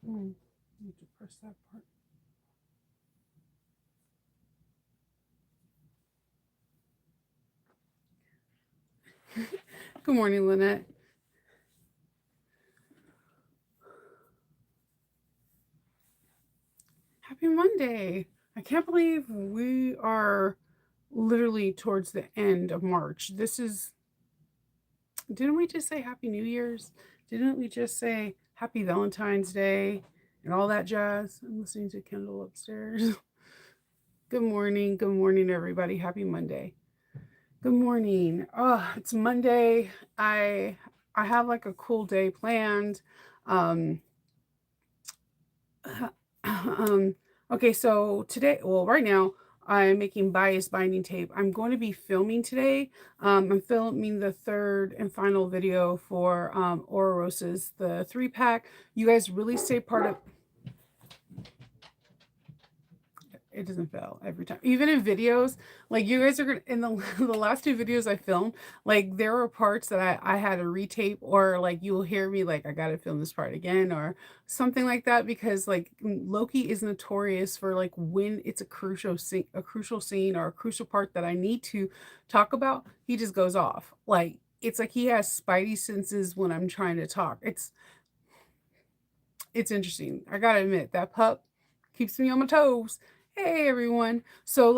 Need to press that part. Good morning, Lynette. Happy Monday. I can't believe we are literally towards the end of March. Didn't we just say Happy New Year's? Didn't we just say Happy Valentine's Day and all that jazz? I'm listening to Kendall upstairs. Good morning, everybody. Happy Monday. Good morning. Oh, it's Monday. I have like a cool day planned. Um, um, okay, so today, well, right now, I'm making bias binding tape. I'm going to be filming today. I'm filming the third and final video for Ororosa's, the 3-pack. You guys really stay part of it. Doesn't fail every time. Even in videos, like you guys are gonna in the the last two videos I filmed, like there were parts that I had to retape, or like you will hear me like I gotta film this part again or something like that, because like Loki is notorious for like when it's a crucial scene or a crucial part that I need to talk about, he just goes off. Like it's like he has spidey senses when I'm trying to talk. It's interesting. I gotta admit, that pup keeps me on my toes. Hey everyone. So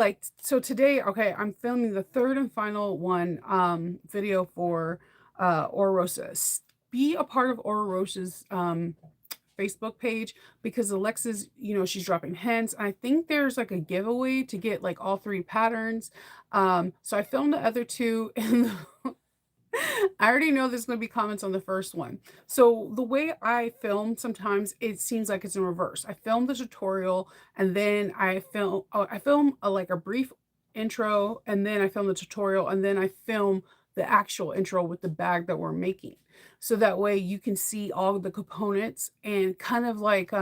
today, okay, I'm filming the third and final one video for Ororosa. Be a part of Ororosa's Facebook page, because Alexa's, she's dropping hints. I think there's like a giveaway to get like all three patterns. So I filmed the other two and I already know there's going to be comments on the first one. So the way I film, sometimes it seems like it's in reverse. I film the tutorial and then I film like a brief intro, and then I film the tutorial, and then I film the actual intro with the bag that we're making. So that way you can see all the components and kind of like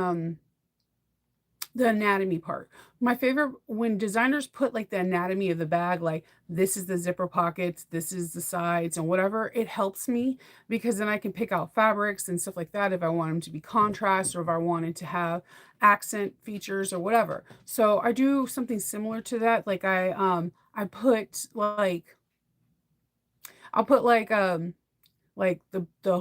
the anatomy part. My favorite when designers put like the anatomy of the bag, like this is the zipper pockets, this is the sides and whatever, it helps me, because then I can pick out fabrics and stuff like that if I want them to be contrast, or if I wanted to have accent features or whatever. So I do something similar to that. Like I put like I'll put like the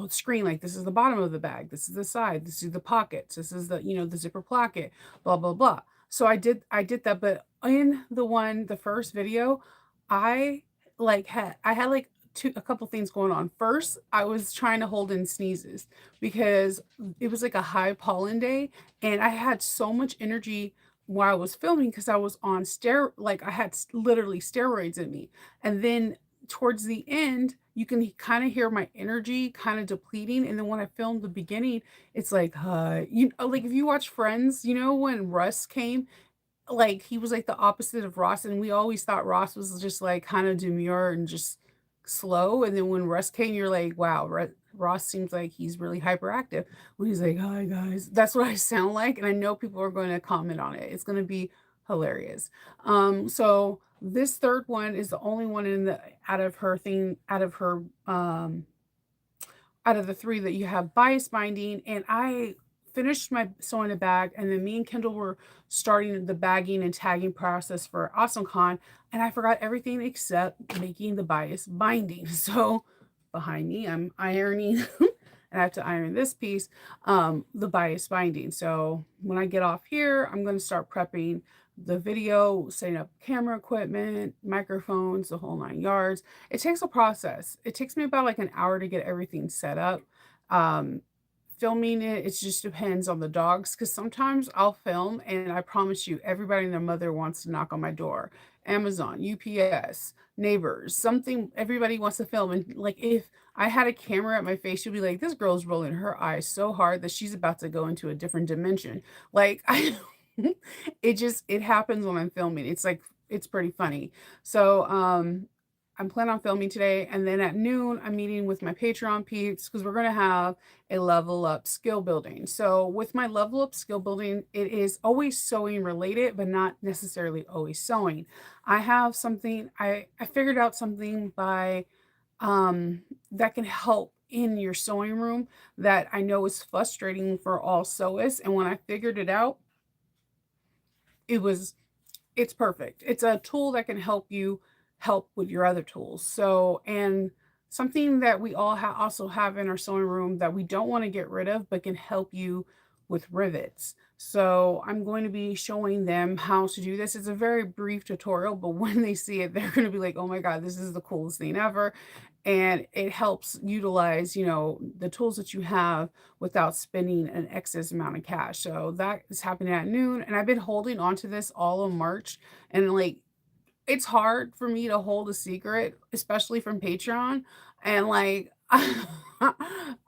screen, like this is the bottom of the bag, this is the side, this is the pockets, this is the, the zipper pocket, blah blah blah. So I did that, but in the first video, I had like a couple things going on. First, I was trying to hold in sneezes because it was like a high pollen day, and I had so much energy while I was filming, because I was on like I had literally steroids in me. And then towards the end, you can kind of hear my energy kind of depleting. And then when I filmed the beginning, it's like, like if you watch Friends, when Russ came, like he was like the opposite of Ross, and we always thought Ross was just like kind of demure and just slow. And then when Russ came, you're like, wow, Ross seems like he's really hyperactive. When he's like, hi guys, that's what I sound like, and I know people are going to comment on it. It's going to be hilarious. So this third one is the only one in the out of the three that you have bias binding. And I finished my sewing a bag, and then me and Kendall were starting the bagging and tagging process for AwesomeCon, and I forgot everything except making the bias binding. So behind me, I'm ironing and I have to iron this piece, the bias binding. So when I get off here, I'm going to start prepping the video, setting up camera equipment, microphones, the whole 9 yards. It takes a process. It takes me about like an hour to get everything set up. Um, Filming it just depends on the dogs, because sometimes I'll film and I promise you, everybody and their mother wants to knock on my door. Amazon, UPS, neighbors, something, everybody wants to film. And like if I had a camera at my face, you'll be like, this girl's rolling her eyes so hard that she's about to go into a different dimension. Like I it happens when I'm filming. It's like it's pretty funny. So I'm planning on filming today, and then at noon I'm meeting with my Patreon peeps, because we're gonna have a level up skill building. So with my level up skill building, it is always sewing related, but not necessarily always sewing. I have something I figured out something by that can help in your sewing room that I know is frustrating for all sewists. And when I figured it out, it was it's perfect. It's a tool that can help you help with your other tools. So, and something that we all also have in our sewing room that we don't want to get rid of, but can help you with rivets. So I'm going to be showing them how to do this. It's a very brief tutorial, but when they see it, they're going to be like, oh my God, this is the coolest thing ever. And it helps utilize, you know, the tools that you have without spending an excess amount of cash. So that is happening at noon. And I've been holding on to this all of March. And like, it's hard for me to hold a secret, especially from Patreon. And like,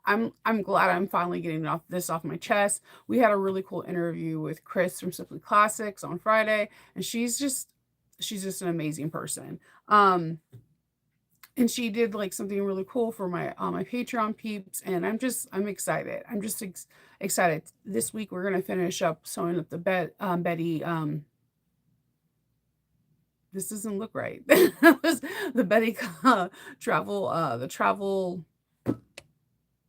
I'm glad I'm finally getting off my chest. We had a really cool interview with Chris from Simply Classics on Friday, and she's just an amazing person. And she did like something really cool for my Patreon peeps, and I'm excited. I'm just excited. This week we're gonna finish up sewing up the Betty. This doesn't look right. The Betty the travel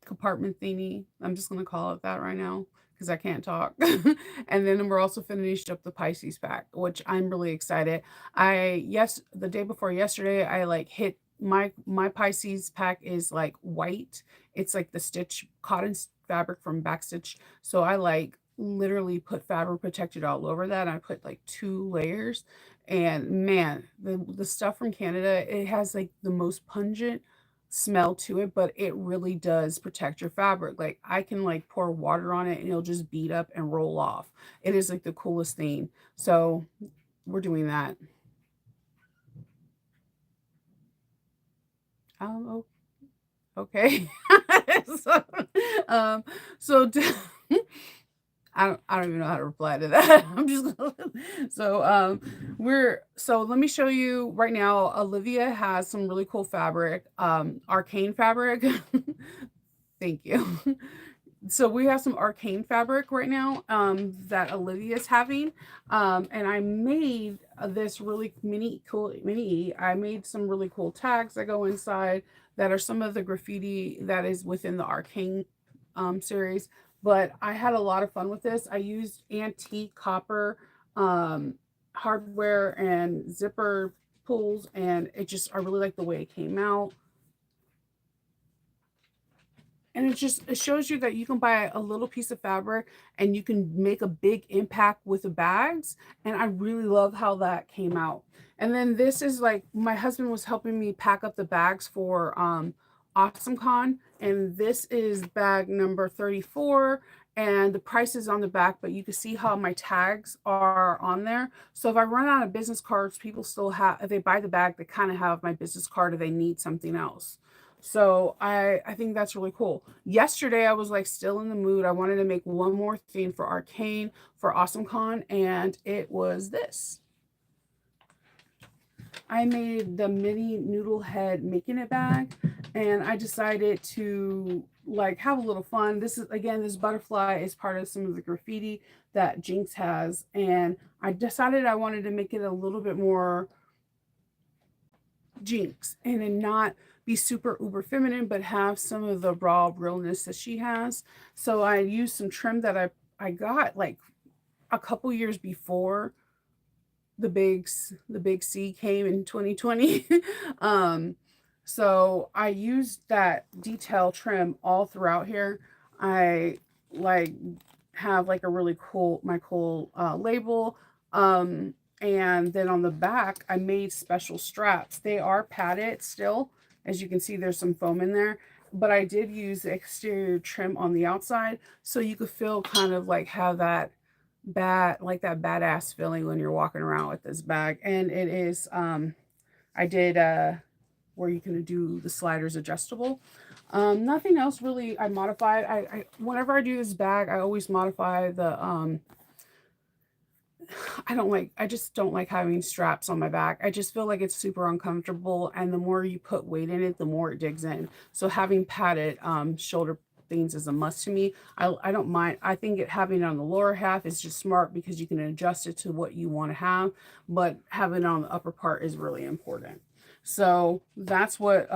compartment thingy. I'm just gonna call it that right now because I can't talk. And then we're also finished up the Pisces pack, which I'm really excited. The day before yesterday, I like hit my Pisces pack is like white. It's like the stitch cotton fabric from Backstitch. So I like literally put fabric protected all over that. I put like 2 layers, and man, the stuff from Canada, it has like the most pungent smell to it, but it really does protect your fabric. Like I can like pour water on it and it'll just bead up and roll off. It is like the coolest thing. So we're doing that. Oh, okay. so, um, so I don't even know how to reply to that. I'm just gonna, so let me show you right now. Olivia has some really cool fabric, arcane fabric. Thank you. So we have some arcane fabric right now that Olivia's having. And I made this really mini. I made some really cool tags that go inside that are some of the graffiti that is within the arcane series. But I had a lot of fun with this. I used antique copper um, hardware and zipper pulls, and I really like the way it came out. And it shows you that you can buy a little piece of fabric and you can make a big impact with the bags. And I really love how that came out. And then this is like my husband was helping me pack up the bags for AwesomeCon. And this is bag number 34. And the price is on the back, but you can see how my tags are on there. So if I run out of business cards, people still have, if they buy the bag, they kind of have my business card if they need something else. So I think that's really cool. Yesterday I was like still in the mood. I wanted to make one more thing for Arcane for AwesomeCon, and it was this. I made the mini noodle head making it bag, and I decided to like have a little fun. This is again, this butterfly is part of some of the graffiti that Jinx has, and I decided I wanted to make it a little bit more Jinx and then not be super uber feminine, but have some of the raw realness that she has. So I used some trim that I got like a couple years before the big C came in 2020. So I used that detail trim all throughout here. I like have like a really cool label. And then on the back, I made special straps. They are padded still. As you can see, there's some foam in there. But I did use the exterior trim on the outside. So you could feel kind of like have that badass feeling when you're walking around with this bag. And it is, I did where you can do the sliders adjustable. Nothing else really I modified. I whenever I do this bag, I always modify the I just don't like having straps on my back. I just feel like it's super uncomfortable, and the more you put weight in it, the more it digs in. So having padded shoulder things is a must to me. I don't mind. I think having it on the lower half is just smart because you can adjust it to what you want to have, but having it on the upper part is really important. So that's what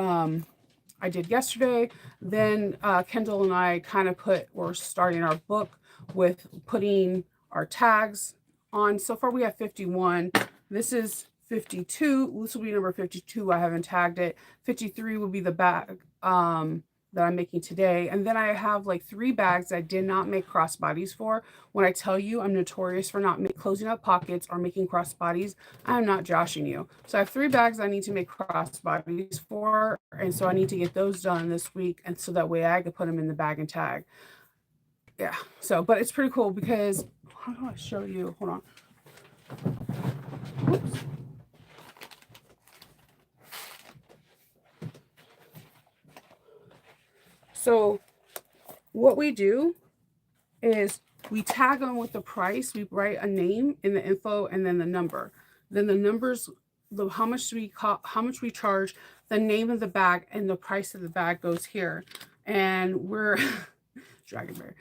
I did yesterday. Then Kendall and I kind of we're starting our book with putting our tags on. So far we have 51. This is 52. This will be number 52. I haven't tagged it. 53 will be the bag that I'm making today. And then I have like 3 bags I did not make crossbodies for. When I tell you I'm notorious for not closing up pockets or making crossbodies, I'm not joshing you. So I have 3 bags I need to make crossbodies for. And so I need to get those done this week. And so that way I can put them in the bag and tag. Yeah. So, but it's pretty cool because, how do I show you? Hold on. Oops. So what we do is we tag them with the price. We write a name in the info and then the number. Then the numbers, how much we charge, the name of the bag, and the price of the bag goes here. And we're Dragonberry.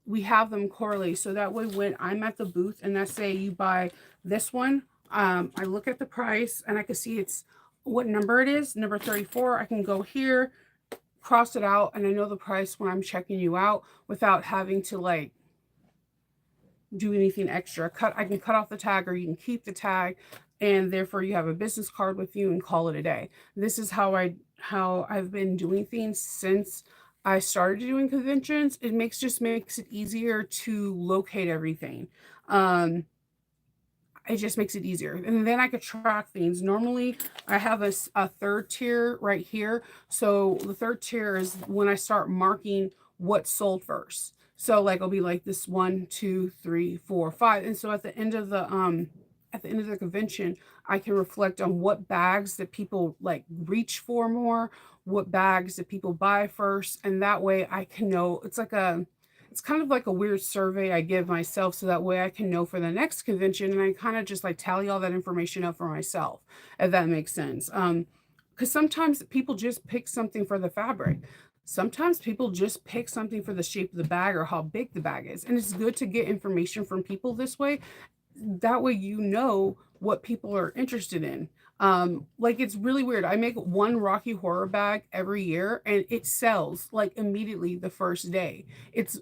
We have them correlate so that way when I'm at the booth and I say you buy this one, I look at the price and I can see it's what number it is, number 34. I can go here, cross it out, and I know the price when I'm checking you out without having to like do anything extra. I can cut off the tag or you can keep the tag, and therefore you have a business card with you and call it a day. This is how I've been doing things since I started doing conventions. It just makes it easier to locate everything. It just makes it easier. And then I could track things. Normally I have a 3rd tier right here. So the 3rd tier is when I start marking what sold first. So like it'll be like this 1, 2, 3, 4, 5. And so at the end of the convention, I can reflect on what bags that people like reach for more, what bags that people buy first, and that way I can know. It's kind of like a weird survey I give myself so that way I can know for the next convention, and I kind of just like tally all that information up for myself, if that makes sense. Because sometimes people just pick something for the fabric. Sometimes people just pick something for the shape of the bag or how big the bag is. And it's good to get information from people this way. That way you know what people are interested in. Like it's really weird. I make one Rocky Horror bag every year and it sells like immediately the first day. It's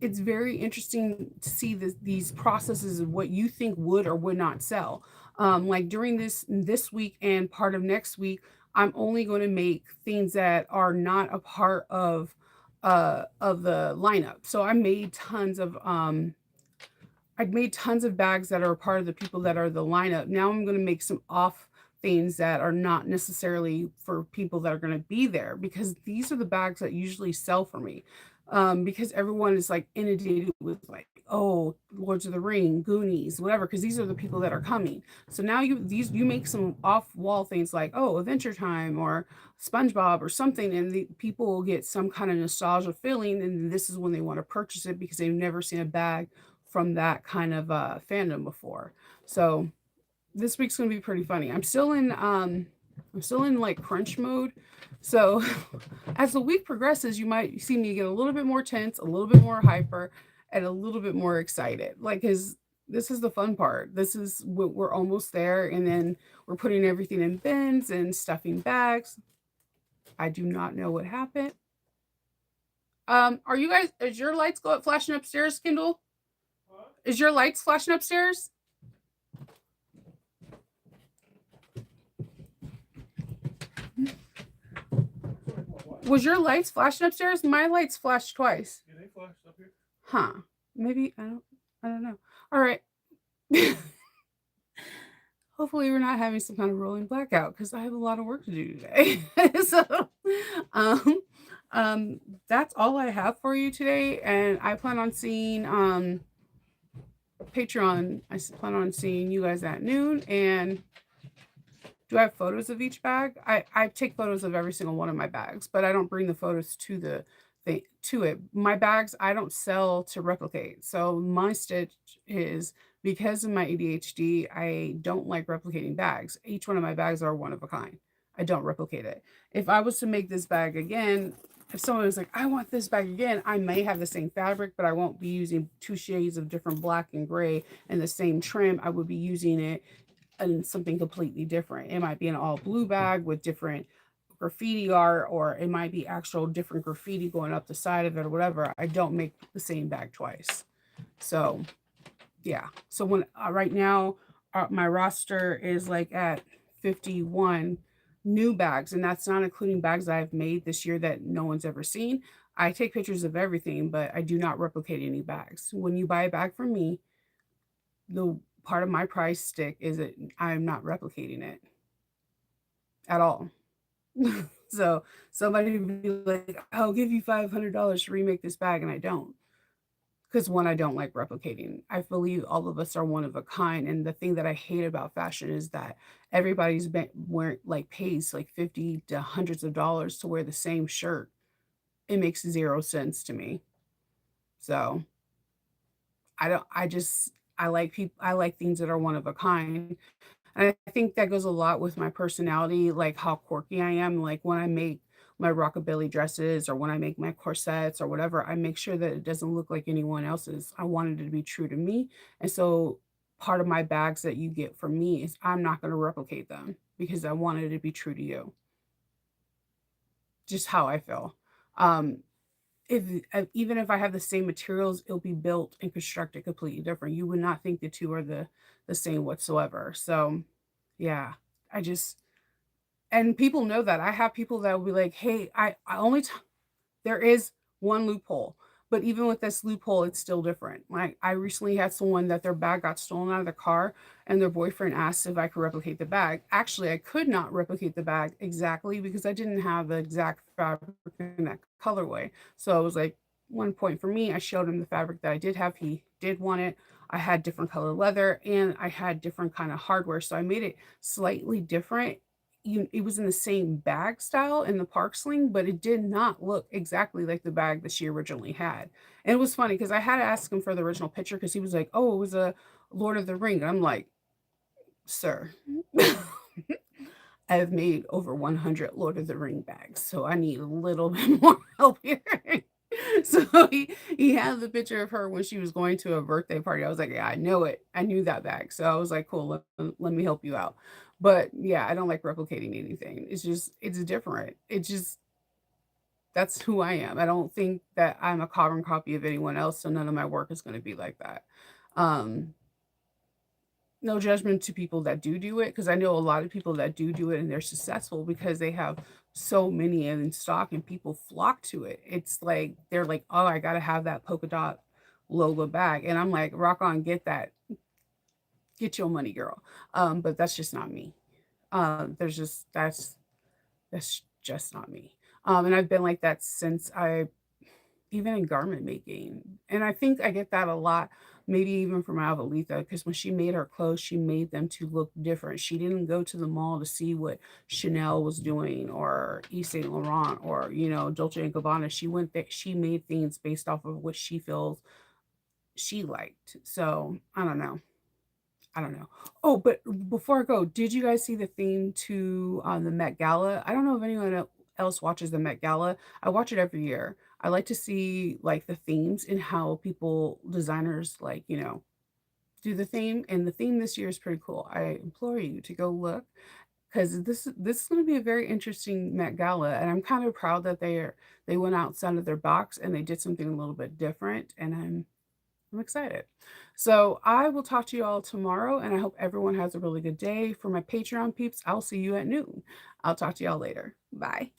very interesting to see these processes of what you think would or would not sell. Like during this week and part of next week, I'm only going to make things that are not a part of the lineup. So I've made tons of bags that are a part of the people that are the lineup. Now I'm going to make some off things that are not necessarily for people that are going to be there, because these are the bags that usually sell for me. Because everyone is like inundated with like, oh, Lords of the Ring, Goonies, whatever, because these are the people that are coming. So now you make some off wall things like, oh, Adventure Time or SpongeBob or something, and the people will get some kind of nostalgia feeling, and this is when they want to purchase it because they've never seen a bag from that kind of fandom before. So this week's gonna be pretty funny. I'm still in like crunch mode. So as the week progresses, you might see me get a little bit more tense, a little bit more hyper, and a little bit more excited. Like, cause this is the fun part. This is what we're almost there, and then we're putting everything in bins and stuffing bags. I do not know what happened. Are you guys? Is your lights flashing upstairs, Kindle? Is your lights flashing upstairs? Was your lights flashing upstairs? My lights flashed twice. Yeah, they flashed up here. Huh. Maybe I don't know. All right. Hopefully we're not having some kind of rolling blackout because I have a lot of work to do today. So that's all I have for you today. And I plan on seeing Patreon. I plan on seeing you guys at noon. And do I have photos of each bag? I take photos of every single one of my bags, but I don't bring the photos to it. My bags I don't sell to replicate. So my stitch is, because of my ADHD, I don't like replicating bags. Each one of my bags are one of a kind. I don't replicate it. If I was to make this bag again, if someone was like, I want this bag again, I may have the same fabric, but I won't be using 2 shades of different black and gray and the same trim. I would be using it in something completely different. It might be an all blue bag with different graffiti art, or it might be actual different graffiti going up the side of it or whatever. I don't make the same bag twice. So yeah. So when right now my roster is like at 51 new bags, and that's not including bags that I've made this year that no one's ever seen. I take pictures of everything, but I do not replicate any bags. When you buy a bag from me, the part of my price stick is that I'm not replicating it at all. So somebody would be like, I'll give you $500 to remake this bag, and I don't. Because one, I don't like replicating. I believe all of us are one of a kind, and the thing that I hate about fashion is that everybody's been wearing like pays like 50 to hundreds of dollars to wear the same shirt. It makes zero sense to me. So I don't. I just I like people. I like things that are one of a kind. And I think that goes a lot with my personality, like how quirky I am. Like when I make my rockabilly dresses or when I make my corsets or whatever, I make sure that it doesn't look like anyone else's. I wanted it to be true to me. And so part of my bags that you get from me is I'm not going to replicate them because I wanted it to be true to you. Just how I feel. Um, if even if I have the same materials, it'll be built and constructed completely different. You would not think the two are the same whatsoever. So yeah, I just and people know that. I have people that will be like, "Hey, I only there is one loophole, but even with this loophole, it's still different." Like I recently had someone that their bag got stolen out of the car, and their boyfriend asked if I could replicate the bag. Actually, I could not replicate the bag exactly because I didn't have the exact fabric in that colorway. So it was like one point for me. I showed him the fabric that I did have. He did want it. I had different color leather and I had different kind of hardware. So I made it slightly different. It was in the same bag style in the park sling, but it did not look exactly like the bag that she originally had. And it was funny because I had to ask him for the original picture because he was like, "Oh, it was a Lord of the Ring." I'm like, "Sir, I have made over 100 Lord of the Ring bags, so I need a little bit more help here." So he had the picture of her when she was going to a birthday party. I was like, "Yeah, I know it. I knew that bag." So I was like, "Cool, let me help you out." But yeah, I don't like replicating anything. It's different. It just that's who I am. I don't think that I'm a carbon copy of anyone else, so none of my work is going to be like that. Um, no judgment to people that do it because I know a lot of people that do it and they're successful because they have so many in stock and people flock to it. It's like they're like, "Oh, I gotta have that polka dot logo bag," and I'm like, "Rock on, get that, get your money, girl." But that's just not me. There's just that's just not me. And I've been like that since I even in garment making. And I think I get that a lot, maybe even from Avalita, because when she made her clothes, she made them to look different. She didn't go to the mall to see what Chanel was doing or Yves Saint Laurent or, Dolce and Gabbana. She went there, she made things based off of what she feels she liked. So I don't know. I don't know. Oh, but before I go, did you guys see the theme to the Met Gala? I don't know if anyone else watches the Met Gala. I watch it every year. I like to see like the themes and how people, designers, like do the theme. And the theme this year is pretty cool. I implore you to go look because this is going to be a very interesting Met Gala, and I'm kind of proud that they went outside of their box and they did something a little bit different. And I'm excited. So I will talk to you all tomorrow, and I hope everyone has a really good day. For my Patreon peeps, I'll see you at noon. I'll talk to y'all later. Bye.